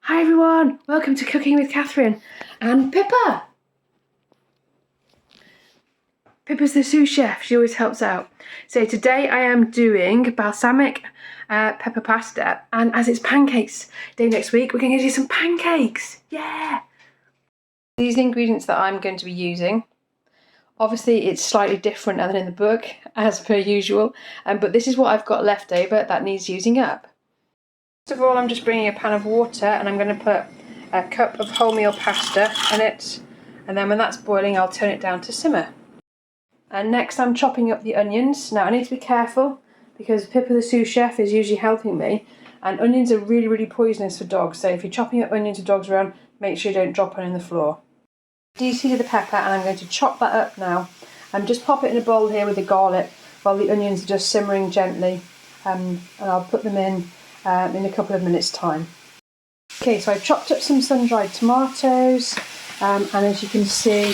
Hi everyone, welcome to Cooking with Catherine and Pippa. Pippa's the sous chef, she always helps out. So today I am doing balsamic pepper pasta, and as it's pancakes day next week, we're going to do some pancakes, yeah! These are the ingredients that I'm going to be using. Obviously it's slightly different than in the book, as per usual, but this is what I've got left over that needs using up. First of all, I'm just bringing a pan of water and I'm going to put a cup of wholemeal pasta in it, and then when that's boiling I'll turn it down to simmer. And next I'm chopping up the onions. Now I need to be careful because Pippa the sous chef is usually helping me, and onions are really poisonous for dogs, so if you're chopping up onions with dogs around, make sure you don't drop one on the floor. Deseeded the pepper and I'm going to chop that up now and just pop it in a bowl here with the garlic while the onions are just simmering gently, and I'll put them in a couple of minutes time. Okay, so I've chopped up some sun-dried tomatoes, and as you can see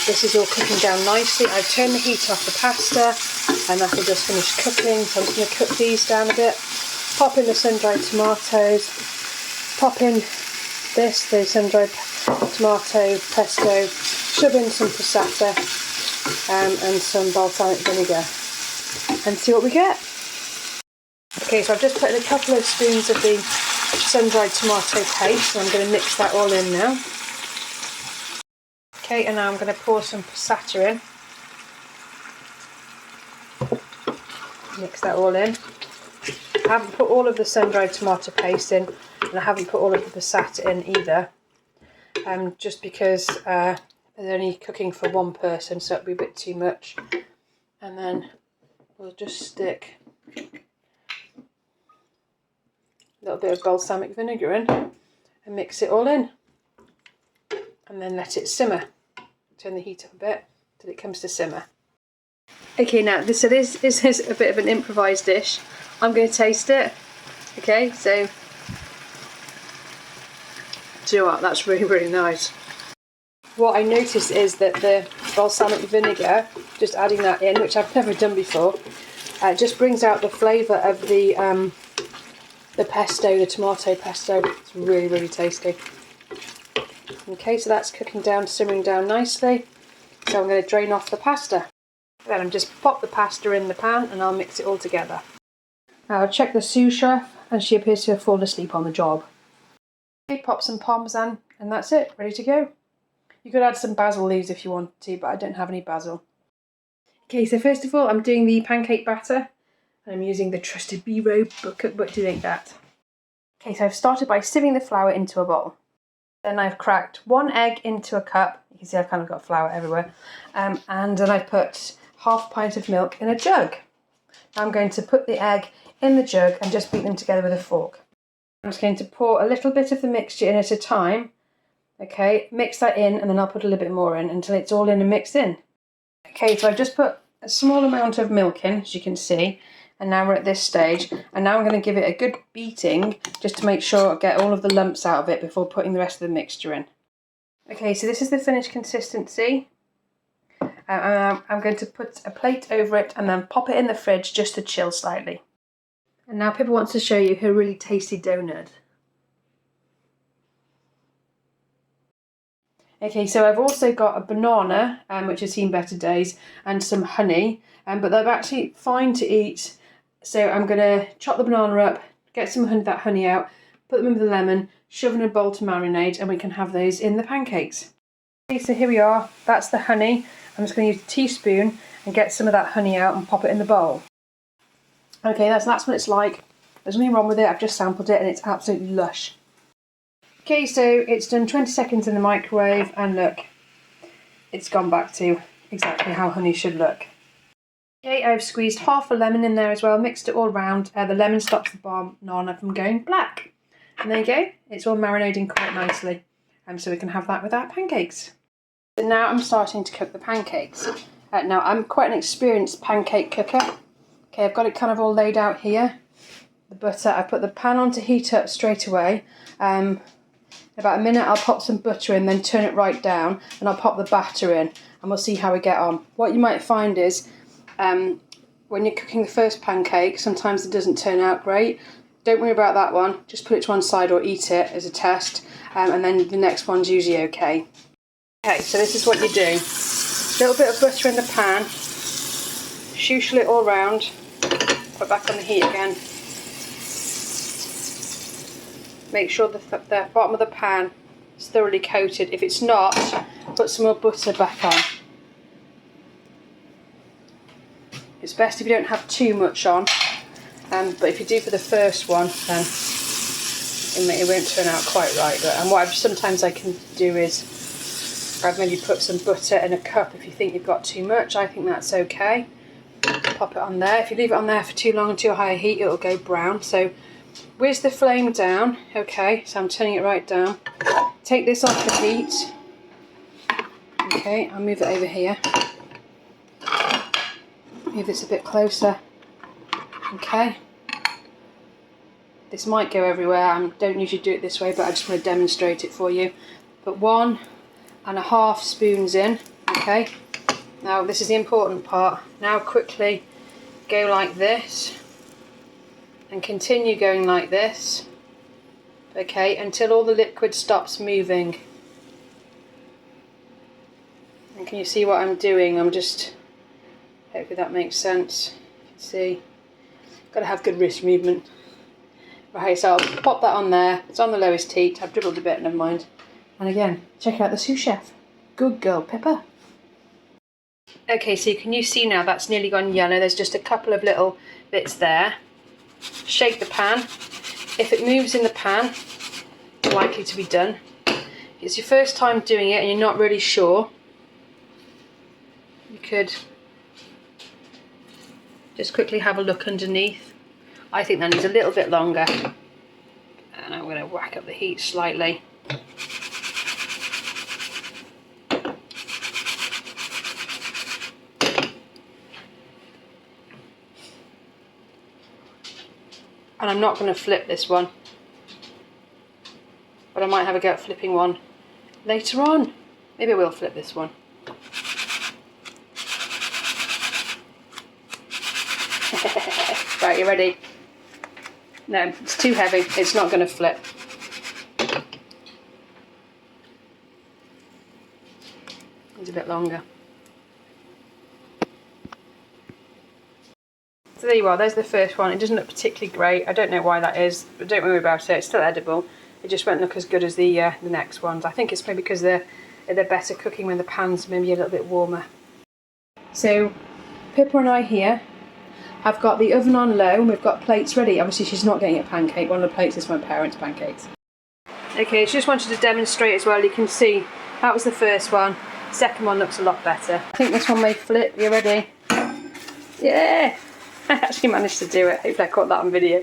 this is all cooking down nicely. I've turned the heat off the pasta and that'll just finish cooking, so I'm just going to cook these down a bit. Pop in the sun-dried tomatoes, pop in the sun-dried tomato pesto, shove in some passata and some balsamic vinegar and see what we get. Okay, so I've just put in a couple of spoons of the sun-dried tomato paste, and I'm going to mix that all in now. Okay, and now I'm going to pour some passata in. Mix that all in. I haven't put all of the sun-dried tomato paste in, and I haven't put all of the passata in either, just because they're only cooking for one person, so it'll be a bit too much. And then we'll just stick a little bit of balsamic vinegar in and mix it all in, and then let it simmer. Turn the heat up a bit till it comes to simmer. Okay, now this is a bit of an improvised dish. I'm going to taste it. Okay, so do you know what? That's really nice. What I noticed is that the balsamic vinegar, just adding that in, which I've never done before, just brings out the flavour of the pesto, the tomato pesto. It's really tasty. Okay, so that's cooking down, simmering down nicely. So I'm going to drain off the pasta. Then I'm just pop the pasta in the pan and I'll mix it all together. Now I'll check the sous chef, and she appears to have fallen asleep on the job. Okay, pop some parmesan and that's it, ready to go. You could add some basil leaves if you want to, but I don't have any basil. Okay, so first of all I'm doing the pancake batter. I'm using the trusted B-Row cookbook to make that. Okay, so I've started by sieving the flour into a bowl. Then I've cracked 1 egg into a cup. You can see I've kind of got flour everywhere. And then I've put half pint of milk in a jug. Now I'm going to put the egg in the jug and just beat them together with a fork. I'm just going to pour a little bit of the mixture in at a time. Okay, mix that in, and then I'll put a little bit more in until it's all in and mixed in. Okay, so I've just put a small amount of milk in, as you can see. And now we're at this stage, and now I'm going to give it a good beating just to make sure I get all of the lumps out of it before putting the rest of the mixture in. Okay, so this is the finished consistency. I'm going to put a plate over it and then pop it in the fridge just to chill slightly. And now Pippa wants to show you her really tasty donut. Okay, so I've also got a banana, which has seen better days, and some honey, but they're actually fine to eat. So I'm going to chop the banana up, get some of that honey out, put them in with the lemon, shove in a bowl to marinate, and we can have those in the pancakes. Okay, so here we are. That's the honey. I'm just going to use a teaspoon and get some of that honey out and pop it in the bowl. Okay, that's what it's like. There's nothing wrong with it. I've just sampled it and it's absolutely lush. Okay, so it's done 20 seconds in the microwave, and look, it's gone back to exactly how honey should look. Okay, I've squeezed half a lemon in there as well, mixed it all round. The lemon stops the banana from going black. And there you go, it's all marinating quite nicely. So we can have that with our pancakes. So now I'm starting to cook the pancakes. Now I'm quite an experienced pancake cooker. Okay, I've got it kind of all laid out here. The butter, I put the pan on to heat up straight away. In about a minute I'll pop some butter in, then turn it right down, and I'll pop the batter in, and we'll see how we get on. What you might find is when you're cooking the first pancake, sometimes it doesn't turn out great. don't worry about that one. Just put it to one side or eat it as a test. And then the next one's usually okay. Okay, so this is what you do. A little bit of butter in the pan. Shooshle it all round. Put it back on the heat again. Make sure the bottom of the pan is thoroughly coated. If it's not, put some more butter back on. It's best if you don't have too much on, but if you do for the first one, then it won't turn out quite right. And what sometimes I can do is I've maybe put some butter in a cup if you think you've got too much. I think that's okay. Pop it on there. If you leave it on there for too long and too high a heat, it'll go brown. So whiz the flame down. Okay, so I'm turning it right down. Take this off the heat. Okay, I'll move it over here. Move this a bit closer. Okay. This might go everywhere. I don't usually do it this way, but I just want to demonstrate it for you. Put 1.5 spoons in. Okay. Now this is the important part. Now quickly go like this and continue going like this. Okay, until all the liquid stops moving. And can you see what I'm doing? I'm just, hopefully that makes sense. You can see, got to have good wrist movement. Right, so I'll pop that on there. It's on the lowest heat. I've dribbled a bit, never mind. And again, check out the sous chef. Good girl, Pippa. Okay, so can you see now that's nearly gone yellow? There's just a couple of little bits there. Shake the pan. If it moves in the pan, it's likely to be done. If it's your first time doing it and you're not really sure, you could just quickly have a look underneath. I think that needs a little bit longer. And I'm going to whack up the heat slightly. And I'm not going to flip this one, but I might have a go at flipping one later on. Maybe I will flip this one. Right, you ready? No, it's too heavy. It's not going to flip. It's a bit longer. So there you are, there's the first one. It doesn't look particularly great. I don't know why that is, but don't worry about it. It's still edible. It just won't look as good as the next ones. I think it's maybe because they're better cooking when the pan's maybe a little bit warmer. So Pippa and I here have got the oven on low and we've got plates ready. Obviously she's not getting a pancake. One of the plates is my parents' pancakes. Okay, just wanted to demonstrate as well. You can see that was the first one. Second one looks a lot better. I think this one may flip. You ready? Yeah! I actually managed to do it. Hopefully I caught that on video.